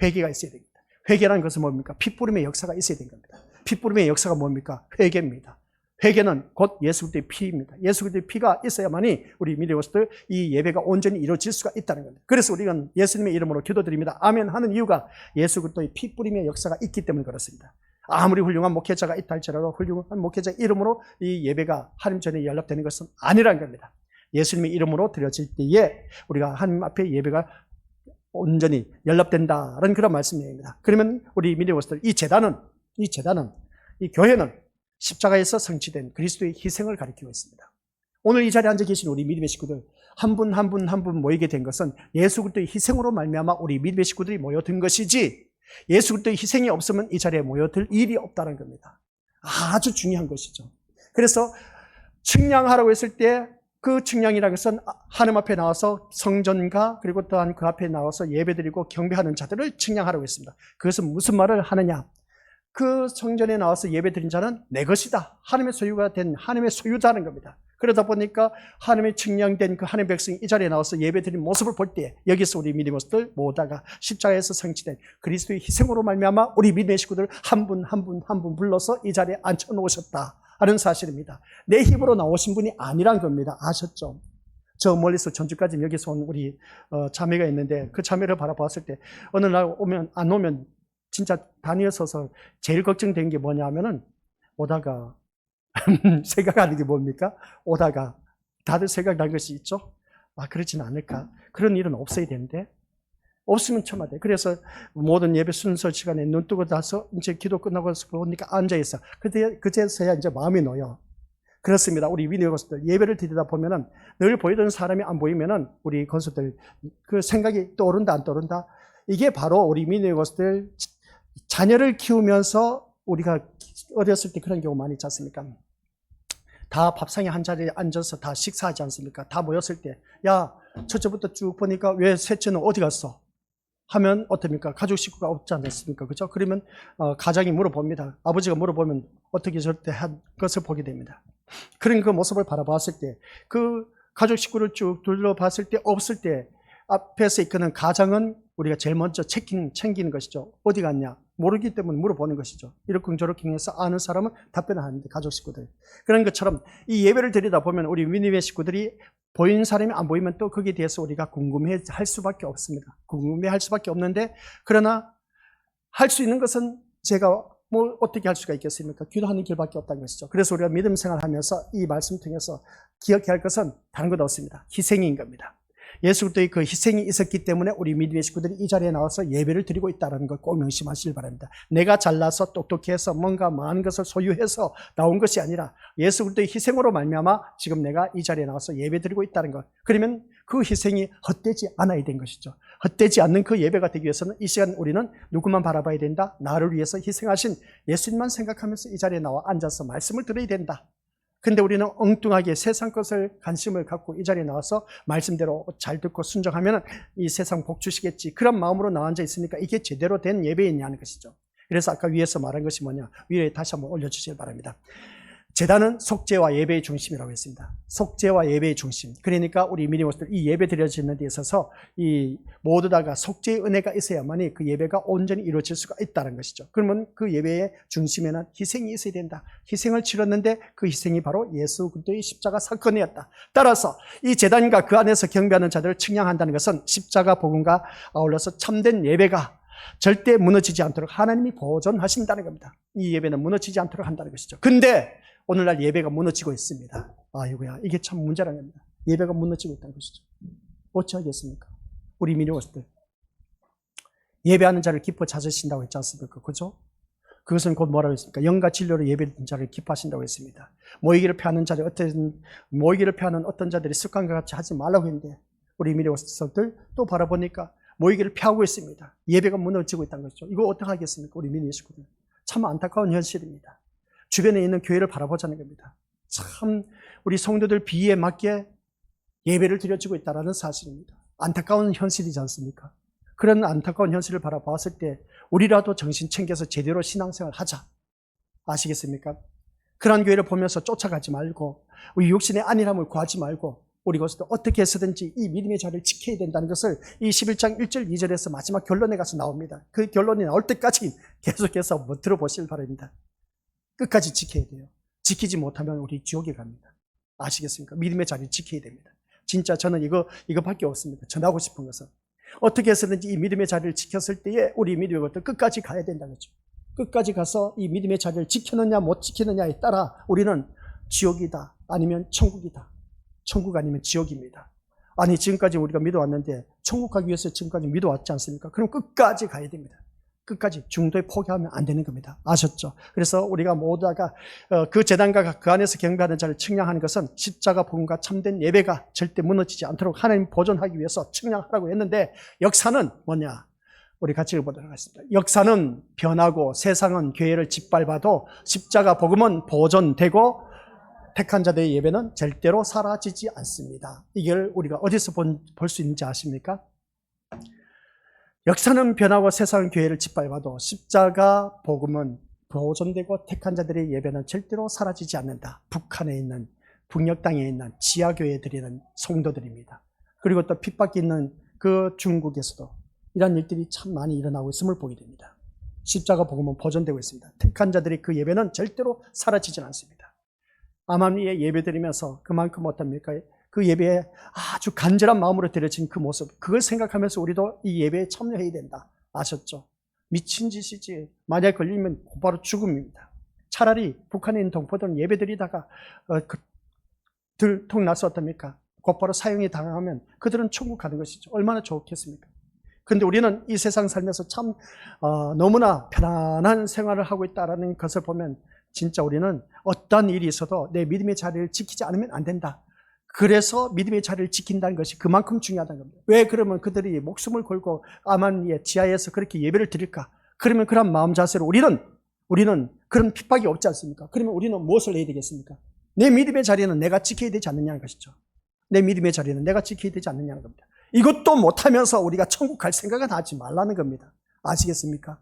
회개가 있어야 됩니다. 회개라는 것은 뭡니까? 핏부림의 역사가 있어야 되는 겁니다. 핏부림의 역사가 뭡니까? 회개입니다. 회개는 곧 예수 그리스도의 피입니다. 예수 그리스도의 피가 있어야만이 우리 믿음의 식구들 이 예배가 온전히 이루어질 수가 있다는 겁니다. 그래서 우리는 예수님의 이름으로 기도드립니다. 아멘 하는 이유가 예수 그리스도의 핏부림의 역사가 있기 때문에 그렇습니다. 아무리 훌륭한 목회자가 있다 할지라도 훌륭한 목회자 이름으로 이 예배가 하나님 전에 연락되는 것은 아니라는 겁니다. 예수님의 이름으로 드려질 때에 우리가 하나님 앞에 예배가 온전히 연락된다는 그런 말씀입니다. 그러면 우리 믿음의 식구들 이 제단은 이 교회는 십자가에서 성취된 그리스도의 희생을 가리키고 있습니다. 오늘 이 자리에 앉아 계신 우리 믿음의 식구들 한 분 한 분 한 분 모이게 된 것은 예수 그리스도의 희생으로 말미암아 우리 믿음의 식구들이 모여든 것이지, 예수 그리스도의 희생이 없으면 이 자리에 모여들 일이 없다는 겁니다. 아주 중요한 것이죠. 그래서 측량하라고 했을 때 그 측량이라는 것은 하나님 앞에 나와서 성전과 그리고 또한 그 앞에 나와서 예배드리고 경배하는 자들을 측량하라고 했습니다. 그것은 무슨 말을 하느냐? 그 성전에 나와서 예배드린 자는 내 것이다. 하나님의 소유가 된 하나님의 소유자는 겁니다. 그러다 보니까 하나님의 측량된 그 하나님의 백성이 이 자리에 나와서 예배드린 모습을 볼 때 여기서 우리 믿음의 식구들 모다가 십자가에서 성취된 그리스도의 희생으로 말미암아 우리 믿음의 식구들 한 분 한 분 한 분 불러서 이 자리에 앉혀놓으셨다 하는 사실입니다. 내 힘으로 나오신 분이 아니란 겁니다. 아셨죠? 저 멀리서 전주까지 여기서 온 우리 자매가 있는데 그 자매를 바라봤을 때 어느 날 안 오면 진짜 다니어서서 제일 걱정된 게 뭐냐 하면은 오다가 생각하는 게 뭡니까? 오다가 다들 생각난 것이 있죠? 아, 그렇지는 않을까? 그런 일은 없어야 되는데 없으면 첨예돼. 그래서 모든 예배 순서 시간에 눈 뜨고 나서 이제 기도 끝나고 보니까 앉아있어. 그제서야 이제 마음이 놓여. 그렇습니다. 우리 위니어 건수들 예배를 드리다 보면은 늘 보이던 사람이 안 보이면은 우리 건수들 그 생각이 떠오른다 안 떠오른다. 이게 바로 우리 위니어 건수들 자녀를 키우면서 우리가 어렸을 때 그런 경우 많이 있지 않습니까? 다 밥상에 한 자리에 앉아서 다 식사하지 않습니까? 다 모였을 때, 야, 첫째부터 쭉 보니까 왜 셋째는 어디 갔어? 하면 어떻습니까? 가족 식구가 없지 않습니까? 그죠? 그러면 가장이 물어봅니다. 아버지가 물어보면 어떻게 저때 한 것을 보게 됩니다. 그런 그 모습을 바라봤을 때, 그 가족 식구를 쭉 둘러봤을 때, 없을 때, 앞에서 이끄는 가장은 우리가 제일 먼저 챙기는 것이죠. 어디 갔냐? 모르기 때문에 물어보는 것이죠. 이렇게 저렇게 해서 아는 사람은 답변을 하는데, 가족 식구들. 그런 것처럼 이 예배를 드리다 보면 우리 위니웨 식구들이 보이는 사람이 안 보이면 또 거기에 대해서 우리가 궁금해 할 수밖에 없습니다. 궁금해 할 수밖에 없는데, 그러나 할 수 있는 것은 제가 뭐 어떻게 할 수가 있겠습니까? 기도하는 길밖에 없다는 것이죠. 그래서 우리가 믿음 생활하면서 이 말씀 통해서 기억해야 할 것은 다른 것 없습니다. 희생인 겁니다. 예수 그리스도의 그 희생이 있었기 때문에 우리 믿음의 식구들이 이 자리에 나와서 예배를 드리고 있다는 걸 꼭 명심하시길 바랍니다. 내가 잘나서 똑똑해서 뭔가 많은 것을 소유해서 나온 것이 아니라 예수 그리스도의 희생으로 말미암아 지금 내가 이 자리에 나와서 예배 드리고 있다는 것. 그러면 그 희생이 헛되지 않아야 된 것이죠. 헛되지 않는 그 예배가 되기 위해서는 이 시간 우리는 누구만 바라봐야 된다? 나를 위해서 희생하신 예수님만 생각하면서 이 자리에 나와 앉아서 말씀을 들어야 된다. 근데 우리는 엉뚱하게 세상 것을 관심을 갖고 이 자리에 나와서 말씀대로 잘 듣고 순종하면 이 세상 복 주시겠지. 그런 마음으로 나와 앉아 있으니까 이게 제대로 된 예배이냐는 것이죠. 그래서 아까 위에서 말한 것이 뭐냐. 위에 다시 한번 올려주시기 바랍니다. 제단은 속죄와 예배의 중심이라고 했습니다. 속죄와 예배의 중심. 그러니까 우리 미니모스들 이 예배 드려지는 데 있어서 이 모두 다가 속죄의 은혜가 있어야만이 그 예배가 온전히 이루어질 수가 있다는 것이죠. 그러면 그 예배의 중심에는 희생이 있어야 된다. 희생을 치렀는데 그 희생이 바로 예수 그리스도의 십자가 사건이었다. 따라서 이 제단과 그 안에서 경배하는 자들을 측량한다는 것은 십자가 복음과 아울러서 참된 예배가 절대 무너지지 않도록 하나님이 보존하신다는 겁니다. 이 예배는 무너지지 않도록 한다는 것이죠. 근데 오늘날 예배가 무너지고 있습니다. 아이고야, 이게 참 문제라는 겁니다. 예배가 무너지고 있다는 것이죠. 어찌하겠습니까? 우리 미니오스들 예배하는 자를 기뻐 찾으신다고 했지 않습니까? 그죠? 그것은 곧 뭐라고 했습니까? 영과 진료로 예배하는 자를 기뻐하신다고 했습니다. 모이기를 펴하는 어떤 자들이 습관과 같이 하지 말라고 했는데 우리 미니오스들 또 바라보니까 모이기를 펴하고 있습니다. 예배가 무너지고 있다는 것이죠. 이거 어떻게 하겠습니까? 우리 미니오스들 참 안타까운 현실입니다. 주변에 있는 교회를 바라보자는 겁니다. 참 우리 성도들 비위에 맞게 예배를 드려지고 있다는 사실입니다. 안타까운 현실이지 않습니까? 그런 안타까운 현실을 바라봤을 때 우리라도 정신 챙겨서 제대로 신앙생활 하자. 아시겠습니까? 그런 교회를 보면서 쫓아가지 말고 우리 육신의 안일함을 구하지 말고 우리 것도 어떻게 해서든지 이 믿음의 자리를 지켜야 된다는 것을 이 11장 1절 2절에서 마지막 결론에 가서 나옵니다. 그 결론이 나올 때까지 계속해서 들어보시길 바랍니다. 끝까지 지켜야 돼요. 지키지 못하면 우리 지옥에 갑니다. 아시겠습니까? 믿음의 자리를 지켜야 됩니다. 진짜 저는 이거밖에 없습니다. 전하고 싶은 것은 어떻게 해서든지 이 믿음의 자리를 지켰을 때에 우리 믿음의 것도 끝까지 가야 된다는 거죠. 끝까지 가서 이 믿음의 자리를 지켰느냐 못 지켰느냐에 따라 우리는 지옥이다 아니면 천국이다. 천국 아니면 지옥입니다. 아니 지금까지 우리가 믿어왔는데 천국 가기 위해서 지금까지 믿어왔지 않습니까? 그럼 끝까지 가야 됩니다. 끝까지 중도에 포기하면 안 되는 겁니다. 아셨죠? 그래서 우리가 모두가 그 제단과 그 안에서 경배하는 자를 측량하는 것은 십자가 복음과 참된 예배가 절대 무너지지 않도록 하나님 보존하기 위해서 측량하라고 했는데 역사는 뭐냐? 우리 같이 읽어보도록 하겠습니다. 역사는 변하고 세상은 교회를 짓밟아도 십자가 복음은 보존되고 택한 자들의 예배는 절대로 사라지지 않습니다. 이걸 우리가 어디서 볼 수 있는지 아십니까? 역사는 변하고 세상은 교회를 짓밟아도 십자가 복음은 보존되고 택한 자들의 예배는 절대로 사라지지 않는다. 북한에 있는, 북녘 땅에 있는 지하교회에 드리는 성도들입니다. 그리고 또 핍박이 있는 그 중국에서도 이런 일들이 참 많이 일어나고 있음을 보게 됩니다. 십자가 복음은 보존되고 있습니다. 택한 자들의 그 예배는 절대로 사라지지 않습니다. 암암리에 예배 드리면서 그만큼 어떻습니까? 그 예배에 아주 간절한 마음으로 드려진 그 모습, 그걸 생각하면서 우리도 이 예배에 참여해야 된다. 아셨죠? 미친 짓이지. 만약 걸리면 곧바로 죽음입니다. 차라리 북한에 있는 동포들은 예배 드리다가 들통 나서 어떻습니까? 곧바로 사형이 당하면 그들은 천국 가는 것이죠. 얼마나 좋겠습니까? 근데 우리는 이 세상 살면서 참 너무나 편안한 생활을 하고 있다는 것을 보면 진짜 우리는 어떤 일이 있어도 내 믿음의 자리를 지키지 않으면 안 된다. 그래서 믿음의 자리를 지킨다는 것이 그만큼 중요하다는 겁니다. 왜 그러면 그들이 목숨을 걸고 아마니의 지하에서 그렇게 예배를 드릴까? 그러면 그런 마음 자세로 우리는 그런 핍박이 없지 않습니까? 그러면 우리는 무엇을 해야 되겠습니까? 내 믿음의 자리는 내가 지켜야 되지 않느냐는 것이죠. 내 믿음의 자리는 내가 지켜야 되지 않느냐는 겁니다. 이것도 못하면서 우리가 천국 갈 생각은 하지 말라는 겁니다. 아시겠습니까?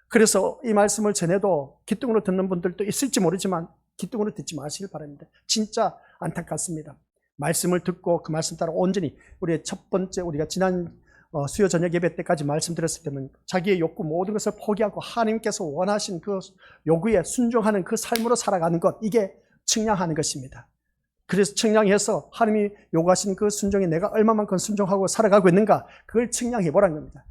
그래서 이 말씀을 전해도 기뚱으로 듣는 분들도 있을지 모르지만 기뚱으로 듣지 마시길 바랍니다. 진짜 안타깝습니다. 말씀을 듣고 그 말씀 따라 온전히 우리의 첫 번째 우리가 지난 수요 저녁 예배 때까지 말씀드렸을 때는 자기의 욕구 모든 것을 포기하고 하나님께서 원하신 그 요구에 순종하는 그 삶으로 살아가는 것, 이게 측량하는 것입니다. 그래서 측량해서 하나님이 요구하신 그 순종에 내가 얼마만큼 순종하고 살아가고 있는가, 그걸 측량해 보라는 겁니다.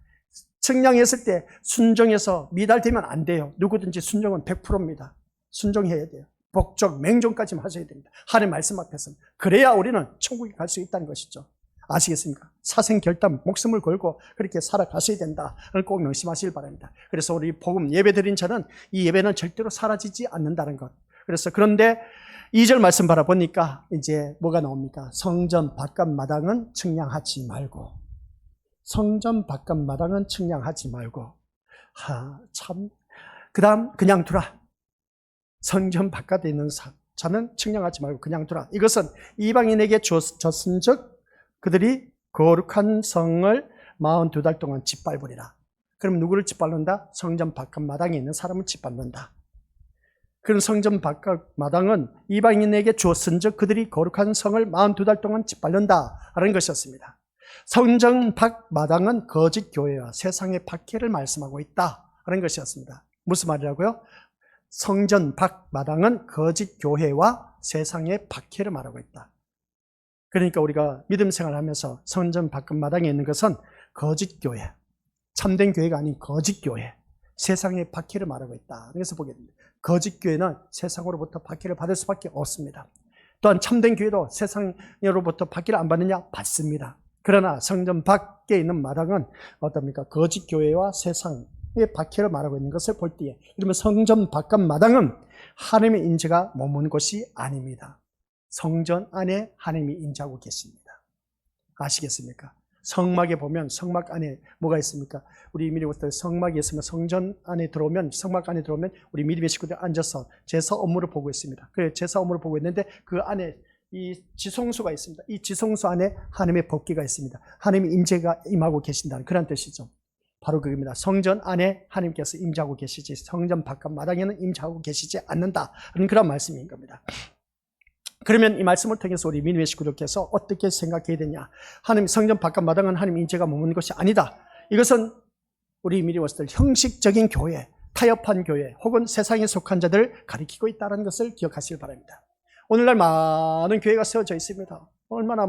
측량했을 때 순종해서 미달되면 안 돼요. 누구든지 순종은 100%입니다. 순종해야 돼요. 복적, 맹종까지 하셔야 됩니다. 하나님 말씀 앞에서. 그래야 우리는 천국에 갈 수 있다는 것이죠. 아시겠습니까? 사생결단, 목숨을 걸고 그렇게 살아가셔야 된다. 꼭 명심하시길 바랍니다. 그래서 우리 복음 예배 드린 자는 이 예배는 절대로 사라지지 않는다는 것. 그래서 그런데 2절 말씀 바라보니까 이제 뭐가 나옵니까? 성전 바깥 마당은 측량하지 말고. 성전 바깥 마당은 측량하지 말고. 참. 그 다음, 그냥 두라. 성전 바깥에 있는 자는 측량하지 말고 그냥 두라. 이것은 이방인에게 줬은 즉 그들이 거룩한 성을 42달 동안 짓밟으리라. 그럼 누구를 짓밟는다? 성전 바깥 마당에 있는 사람을 짓밟는다. 그런 성전 바깥 마당은 이방인에게 줬은 즉 그들이 거룩한 성을 42달 동안 짓밟는다라는 것이었습니다. 성전 밖 마당은 거짓 교회와 세상의 박해를 말씀하고 있다라는 것이었습니다. 무슨 말이라고요? 성전 밖 마당은 거짓 교회와 세상의 박해를 말하고 있다. 그러니까 우리가 믿음 생활하면서 성전 밖 마당에 있는 것은 거짓 교회, 참된 교회가 아닌 거짓 교회, 세상의 박해를 말하고 있다. 그래서 보게 됩니다. 거짓 교회는 세상으로부터 박해를 받을 수밖에 없습니다. 또한 참된 교회도 세상으로부터 박해를 안 받느냐? 받습니다. 그러나 성전 밖에 있는 마당은 어떻습니까? 거짓 교회와 세상의 박해를 말하고 있는 것을 볼 때에, 그러면 성전 바깥 마당은 하나님의 인재가 머문 곳이 아닙니다. 성전 안에 하나님이 인재하고 계십니다. 아시겠습니까? 성막에 보면 성막 안에 뭐가 있습니까? 우리 믿음의 식구들 성막에 있으면 성전 안에 들어오면, 성막 안에 들어오면 우리 믿음의 식구들 앉아서 제사 업무를 보고 있습니다. 그래, 제사 업무를 보고 있는데 그 안에 이 지성소가 있습니다. 이 지성소 안에 하나님의 법궤가 있습니다. 하나님의 임재가 임하고 계신다는 그런 뜻이죠. 바로 그겁니다. 성전 안에 하나님께서 임재하고 계시지 성전 바깥 마당에는 임재하고 계시지 않는다는 그런 말씀인 겁니다. 그러면 이 말씀을 통해서 우리 믿음의 식구들께서 어떻게 생각해야 되냐? 하나님 성전 바깥 마당은 하나님 인재가 머무는 것이 아니다. 이것은 우리 믿음의 식구들 형식적인 교회, 타협한 교회 혹은 세상에 속한 자들을 가리키고 있다는 것을 기억하시길 바랍니다. 오늘날 많은 교회가 세워져 있습니다. 얼마나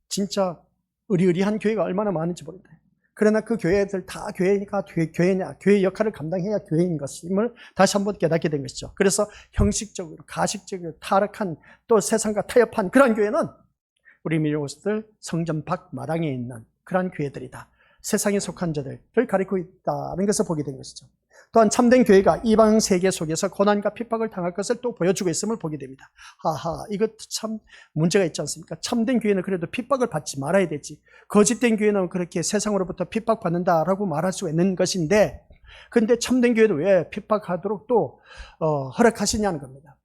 진짜 의리의리한 교회가 얼마나 많은지 모릅니다. 그러나 그 교회들 다 교회니까 교회냐, 교회 역할을 감당해야 교회인 것임을 다시 한번 깨닫게 된 것이죠. 그래서 형식적으로, 가식적으로 타락한 또 세상과 타협한 그런 교회는 우리 믿음들 성전 밖 마당에 있는 그런 교회들이다. 세상에 속한 자들을 가리키고 있다는 것을 보게 된 것이죠. 또한 참된 교회가 이방 세계 속에서 고난과 핍박을 당할 것을 또 보여주고 있음을 보게 됩니다. 이것 참 문제가 있지 않습니까? 참된 교회는 그래도 핍박을 받지 말아야 되지. 거짓된 교회는 그렇게 세상으로부터 핍박받는다라고 말할 수 있는 것인데, 그런데 참된 교회는 왜 핍박하도록 또 허락하시냐는 겁니다.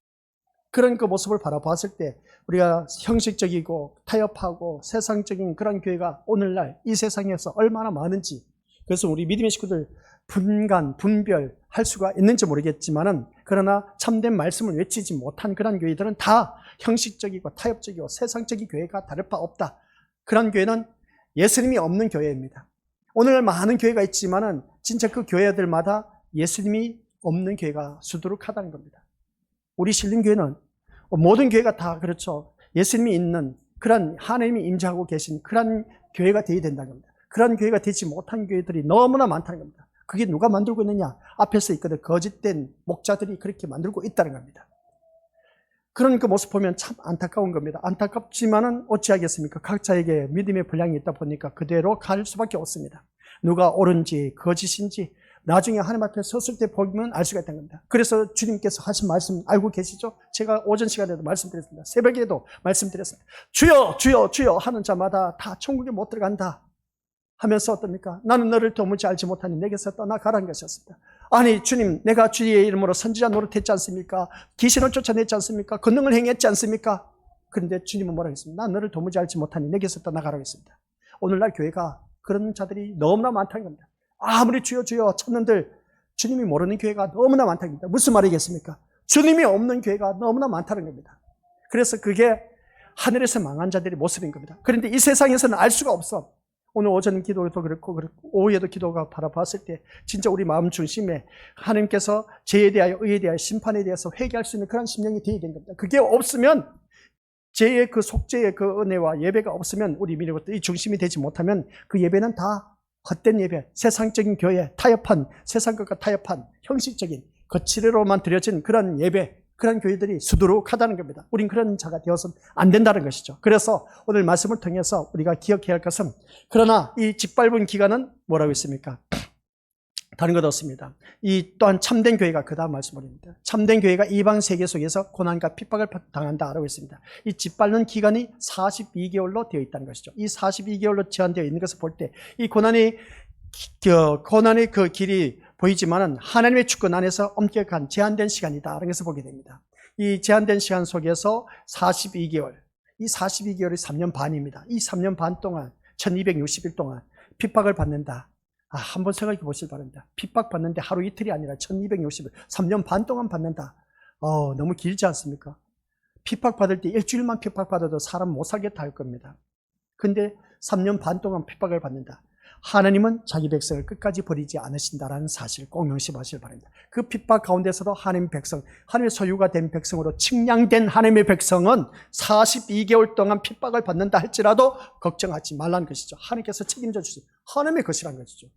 그런 그 모습을 바라봤을 때 우리가 형식적이고 타협하고 세상적인 그런 교회가 오늘날 이 세상에서 얼마나 많은지, 그래서 우리 믿음의 식구들 분별할 수가 있는지 모르겠지만은, 그러나 참된 말씀을 외치지 못한 그런 교회들은 다 형식적이고 타협적이고 세상적인 교회가 다를 바 없다. 그런 교회는 예수님이 없는 교회입니다. 오늘 많은 교회가 있지만은 진짜 그 교회들마다 예수님이 없는 교회가 수두룩하다는 겁니다. 우리 신림교회는 모든 교회가 다 그렇죠. 예수님이 있는 그런 하나님이 임재하고 계신 그런 교회가 되어야 된다는 겁니다. 그런 교회가 되지 못한 교회들이 너무나 많다는 겁니다. 그게 누가 만들고 있느냐? 앞에서 있거든. 거짓된 목자들이 그렇게 만들고 있다는 겁니다. 그런 그 모습 보면 참 안타까운 겁니다. 안타깝지만은 어찌하겠습니까? 각자에게 믿음의 분량이 있다 보니까 그대로 갈 수밖에 없습니다. 누가 옳은지 거짓인지 나중에 하나님 앞에 섰을 때 보면 알 수가 있다는 겁니다. 그래서 주님께서 하신 말씀 알고 계시죠? 제가 오전 시간에도 말씀드렸습니다. 새벽에도 말씀드렸습니다. 주여 주여 주여 하는 자마다 다 천국에 못 들어간다 하면서 어떻습니까? 나는 너를 도무지 알지 못하니 내게서 떠나가라는 것이었습니다. 아니 주님, 내가 주의 이름으로 선지자 노릇했지 않습니까? 귀신을 쫓아냈지 않습니까? 권능을 행했지 않습니까? 그런데 주님은 뭐라고 했습니까? 난 너를 도무지 알지 못하니 내게서 떠나가라고 했습니다. 오늘날 교회가 그런 자들이 너무나 많다는 겁니다. 아무리 주여 주여 찾는들 주님이 모르는 교회가 너무나 많다는 겁니다. 무슨 말이겠습니까? 주님이 없는 교회가 너무나 많다는 겁니다. 그래서 그게 하늘에서 망한 자들의 모습인 겁니다. 그런데 이 세상에서는 알 수가 없어. 오늘 오전 기도도 그렇고 오후에도 기도가 바라봤을 때 진짜 우리 마음 중심에 하나님께서 죄에 대하여 의에 대하여 심판에 대해서 회개할 수 있는 그런 심령이 되어야 되는 겁니다. 그게 없으면 죄의 그 속죄의 그 은혜와 예배가 없으면 우리 믿음의 중심이 되지 못하면 그 예배는 다 헛된 예배, 세상적인 교회, 타협한 세상 것과 타협한 형식적인 거칠어로만 드려진 그런 예배, 그런 교회들이 수두룩하다는 겁니다. 우린 그런 자가 되어서는 안 된다는 것이죠. 그래서 오늘 말씀을 통해서 우리가 기억해야 할 것은, 그러나 이 짓밟은 기간은 뭐라고 했습니까? 다른 것 없습니다. 이 또한 참된 교회가 그 다음 말씀입니다. 참된 교회가 이방 세계 속에서 고난과 핍박을 당한다라고 했습니다. 이 짓밟는 기간이 42개월로 되어 있다는 것이죠. 이 42개월로 제한되어 있는 것을 볼 때 이 고난의 그 길이 보이지만은 하나님의 주권 안에서 엄격한 제한된 시간이다라는 것을 보게 됩니다. 이 제한된 시간 속에서 42개월, 이 42개월이 3년 반입니다. 이 3년 반 동안 1260일 동안 핍박을 받는다. 한번 생각해 보시기 바랍니다. 핍박받는데 하루 이틀이 아니라 1260일, 3년 반 동안 받는다. 너무 길지 않습니까? 핍박받을 때 일주일만 핍박받아도 사람 못 살겠다 할 겁니다. 근데 3년 반 동안 핍박을 받는다. 하나님은 자기 백성을 끝까지 버리지 않으신다라는 사실을 꼭 명심하시길 바랍니다. 그 핍박 가운데서도 하나님의 백성, 하나님의 소유가 된 백성으로 측량된 하나님의 백성은 42개월 동안 핍박을 받는다 할지라도 걱정하지 말라는 것이죠. 하나님께서 책임져 주세요. 하나님의 것이란 것이죠.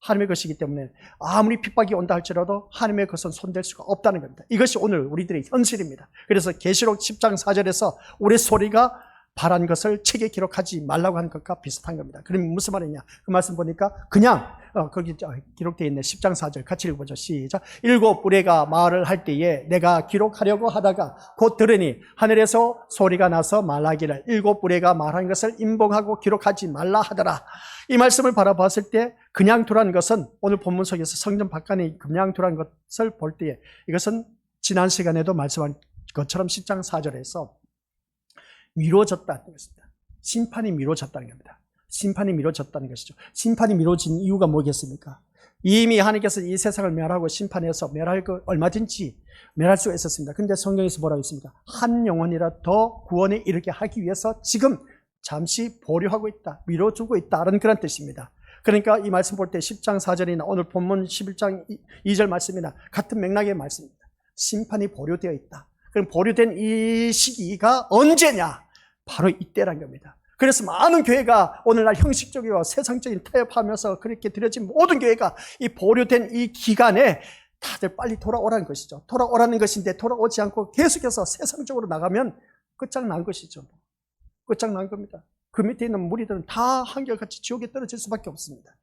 하나님의 것이기 때문에 아무리 핍박이 온다 할지라도 하나님의 것은 손댈 수가 없다는 겁니다. 이것이 오늘 우리들의 현실입니다. 그래서 계시록 10장 4절에서 우리 소리가 바란 것을 책에 기록하지 말라고 하는 것과 비슷한 겁니다. 그러면 무슨 말이냐? 그 말씀 보니까 그냥 거기 기록되어 있네. 10장 4절 같이 읽어보죠. 시작. 7 무리가 말을 할 때에 내가 기록하려고 하다가 곧 들으니 하늘에서 소리가 나서 말하기를 7 무리가 말한 것을 인봉하고 기록하지 말라 하더라. 이 말씀을 바라봤을 때 그냥 두라는 것은 오늘 본문 속에서 성전 밖안에 그냥 두라는 것을 볼 때에 이것은 지난 시간에도 말씀한 것처럼 10장 4절에서 미뤄졌다는 것입니다. 심판이 미뤄졌다는 겁니다. 심판이 미뤄졌다는 것이죠. 심판이 미뤄진 이유가 뭐겠습니까? 이미 하나님께서 이 세상을 멸하고 심판해서 멸할 거 얼마든지 멸할 수가 있었습니다. 근데 성경에서 뭐라고 했습니까? 한 영혼이라 더 구원에 이르게 하기 위해서 지금 잠시 보류하고 있다, 미뤄두고 있다는 그런 뜻입니다. 그러니까 이 말씀 볼 때 10장 4절이나 오늘 본문 11장 2절 말씀이나 같은 맥락의 말씀입니다. 심판이 보류되어 있다. 그럼 보류된 이 시기가 언제냐? 바로 이때란 겁니다. 그래서 많은 교회가 오늘날 형식적이고 세상적인 타협하면서 그렇게 드려진 모든 교회가 이 보류된 이 기간에 다들 빨리 돌아오라는 것이죠. 돌아오라는 것인데 돌아오지 않고 계속해서 세상적으로 나가면 끝장난 것이죠. 끝장난 겁니다. 그 밑에 있는 무리들은 다 한결같이 지옥에 떨어질 수밖에 없습니다.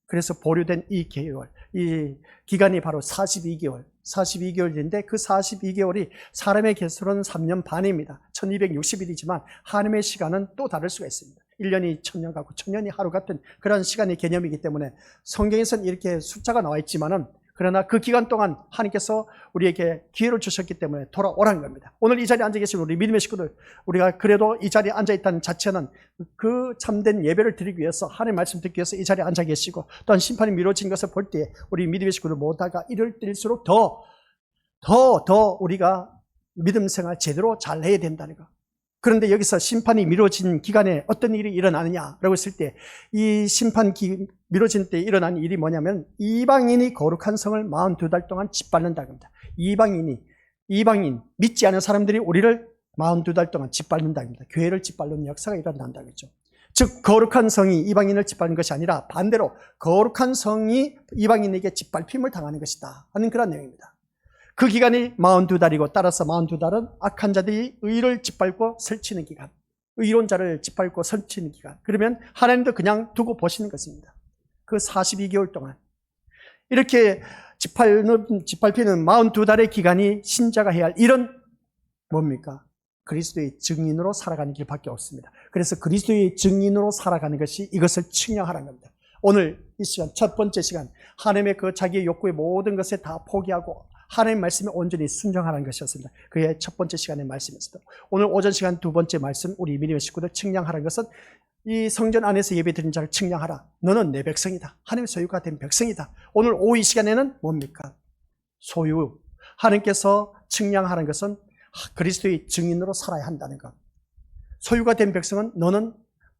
그래서 보류된 이 개월, 이 기간이 바로 42개월인데 그 42개월이 사람의 개수로는 3년 반입니다. 1260일이지만 하나님의 시간은 또 다를 수가 있습니다. 1년이 1000년 같고 1000년이 하루 같은 그런 시간의 개념이기 때문에 성경에서는 이렇게 숫자가 나와 있지만은 그러나 그 기간 동안 하나님께서 우리에게 기회를 주셨기 때문에 돌아오라는 겁니다. 오늘 이 자리에 앉아 계신 우리 믿음의 식구들, 우리가 그래도 이 자리에 앉아 있다는 자체는 그 참된 예배를 드리기 위해서, 하나님의 말씀 듣기 위해서 이 자리에 앉아 계시고, 또한 심판이 미뤄진 것을 볼 때 우리 믿음의 식구들 모두가 이럴 때일수록 더 우리가 믿음 생활 제대로 잘 해야 된다는 거. 그런데 여기서 심판이 미뤄진 기간에 어떤 일이 일어나느냐라고 했을 때, 이 미뤄진 때 일어난 일이 뭐냐면 이방인이 거룩한 성을 42달 동안 짓밟는다는 겁니다. 이방인 믿지 않은 사람들이 우리를 42달 동안 짓밟는다는 겁니다. 교회를 짓밟는 역사가 일어난다는 거죠. 즉 거룩한 성이 이방인을 짓밟는 것이 아니라 반대로 거룩한 성이 이방인에게 짓밟힘을 당하는 것이다 하는 그런 내용입니다. 그 기간이 42달이고 따라서 42달은 악한 자들이 의를 짓밟고 설치는 기간, 의론자를 짓밟고 설치는 기간. 그러면 하나님도 그냥 두고 보시는 것입니다. 그 42개월 동안 이렇게 짓밟히는 42달의 기간이 신자가 해야 할 일은 뭡니까? 그리스도의 증인으로 살아가는 길밖에 없습니다. 그래서 그리스도의 증인으로 살아가는 것이 이것을 측량하라는 겁니다. 오늘 이 시간, 첫 번째 시간, 하나님의 그 자기의 욕구의 모든 것을 다 포기하고 하나님의 말씀에 온전히 순종하라는 것이었습니다. 그의 첫 번째 시간의 말씀이었습니다. 오늘 오전 시간 두 번째 말씀, 우리 믿음의 식구들 측량하라는 것은 이 성전 안에서 예배드린 자를 측량하라. 너는 내 백성이다. 하나님의 소유가 된 백성이다. 오늘 오후 이 시간에는 뭡니까? 소유. 하나님께서 측량하라는 것은 그리스도의 증인으로 살아야 한다는 것. 소유가 된 백성은 너는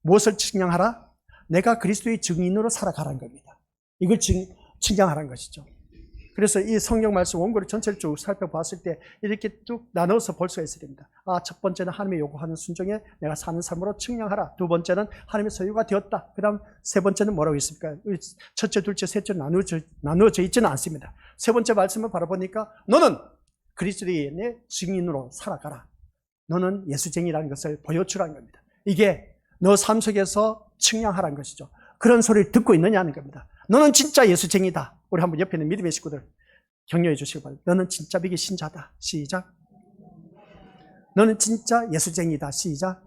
무엇을 측량하라? 내가 그리스도의 증인으로 살아가라는 겁니다. 이걸 측량하라는 것이죠. 그래서 이 성경 말씀 원고를 전체를 쭉 살펴봤을 때 이렇게 쭉 나눠서 볼 수가 있어야 됩니다. 첫 번째는 하나님의 요구하는 순종에 내가 사는 삶으로 측량하라. 두 번째는 하나님의 소유가 되었다. 그 다음 세 번째는 뭐라고 있습니까? 첫째, 둘째, 셋째 나누어져 있지는 않습니다. 세 번째 말씀을 바라보니까 너는 그리스도의 내 증인으로 살아가라. 너는 예수쟁이라는 것을 보여주라는 겁니다. 이게 너 삶 속에서 측량하라는 것이죠. 그런 소리를 듣고 있느냐는 겁니다. 너는 진짜 예수쟁이다. 우리 한번 옆에 있는 믿음의 식구들 격려해 주시기 바랍니다. 너는 진짜 믿기 신자다. 시작. 너는 진짜 예수쟁이다. 시작.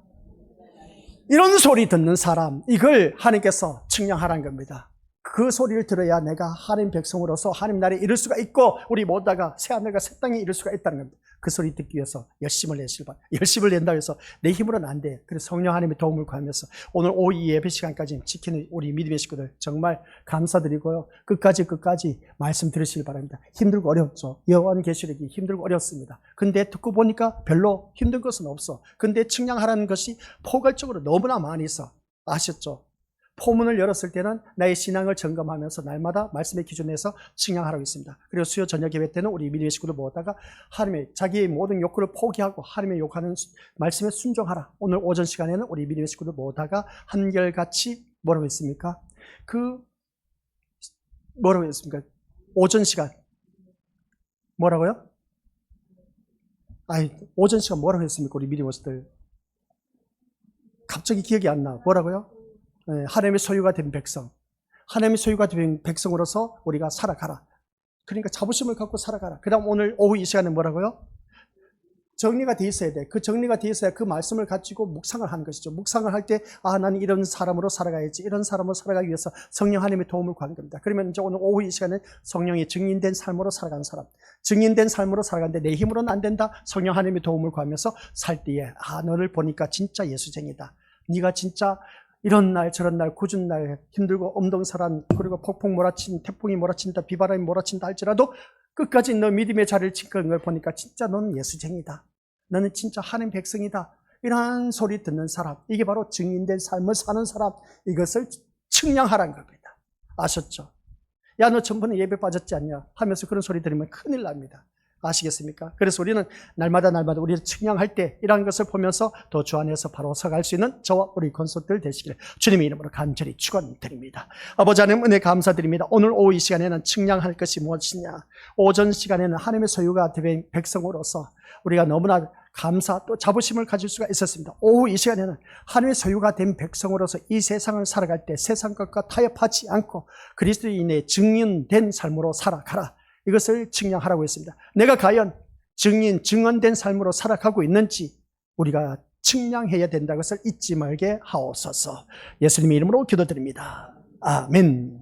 이런 소리 듣는 사람, 이걸 하나님께서 측량하라는 겁니다. 그 소리를 들어야 내가 하나님 백성으로서 하나님 나라에 이룰 수가 있고 우리 모두가 새하늘과 새 땅에 이룰 수가 있다는 겁니다. 그 소리 듣기 위해서 열심을 내시길 바랍니다. 열심을 낸다 해서 내 힘으로는 안 돼. 그래서 성령 하나님의 도움을 구하면서 오늘 오후 이 예배 시간까지 지키는 우리 믿음의 식구들 정말 감사드리고요. 끝까지 말씀 들으시길 바랍니다. 힘들고 어렵죠. 요한계시록이 힘들고 어렵습니다. 근데 듣고 보니까 별로 힘든 것은 없어. 근데 측량하라는 것이 포괄적으로 너무나 많이 있어. 아셨죠? 포문을 열었을 때는 나의 신앙을 점검하면서 날마다 말씀의 기준에서 측량하라고 있습니다. 그리고 수요 저녁 예배 때는 우리 믿음의 식구들 모아다가 하나님의 자기의 모든 욕구를 포기하고 하나님의 욕하는 말씀에 순종하라. 오늘 오전 시간에는 우리 믿음의 식구들 모아다가 한결같이 뭐라고 했습니까? 뭐라고 했습니까? 오전 시간 뭐라고요? 오전 시간 뭐라고 했습니까? 우리 믿음의 식구들 갑자기 기억이 안 나. 뭐라고요? 하나님의 소유가 된 백성, 하나님의 소유가 된 백성으로서 우리가 살아가라. 그러니까 자부심을 갖고 살아가라. 그 다음 오늘 오후 이 시간에 뭐라고요? 정리가 돼 있어야 돼. 그 정리가 돼 있어야 그 말씀을 가지고 묵상을 하는 것이죠. 묵상을 할 때 나는 이런 사람으로 살아가야지. 이런 사람으로 살아가기 위해서 성령 하나님의 도움을 구하는 겁니다. 그러면 이제 오늘 오후 이 시간에 성령이 증인된 삶으로 살아가는 사람, 증인된 삶으로 살아가는데 내 힘으로는 안 된다. 성령 하나님의 도움을 구하면서 살 때에 너를 보니까 진짜 예수쟁이다. 네가 진짜 이런 날 저런 날 굳은 날 힘들고 엄동설한 그리고 폭풍 몰아친 태풍이 몰아친다 비바람이 몰아친다 할지라도 끝까지 너 믿음의 자리를 지키는 걸 보니까 진짜 너는 예수쟁이다. 너는 진짜 하나님 백성이다. 이런 소리 듣는 사람, 이게 바로 증인된 삶을 사는 사람, 이것을 측량하라는 겁니다. 아셨죠? 야, 너 전번에 예배 빠졌지 않냐 하면서 그런 소리 들으면 큰일 납니다. 아시겠습니까? 그래서 우리는 날마다 우리를 측량할 때 이러한 것을 보면서 더 주 안에서 바로 서갈 수 있는 저와 우리 건속들 되시기를 주님의 이름으로 간절히 축원드립니다. 아버지 하나님 은혜 감사드립니다. 오늘 오후 이 시간에는 측량할 것이 무엇이냐, 오전 시간에는 하나님의 소유가 된 백성으로서 우리가 너무나 감사 또 자부심을 가질 수가 있었습니다. 오후 이 시간에는 하나님의 소유가 된 백성으로서 이 세상을 살아갈 때 세상 것과 타협하지 않고 그리스도인의 증인된 삶으로 살아가라. 이것을 측량하라고 했습니다. 내가 과연 증언된 삶으로 살아가고 있는지 우리가 측량해야 된다는 것을 잊지 말게 하옵소서. 예수님의 이름으로 기도드립니다. 아멘.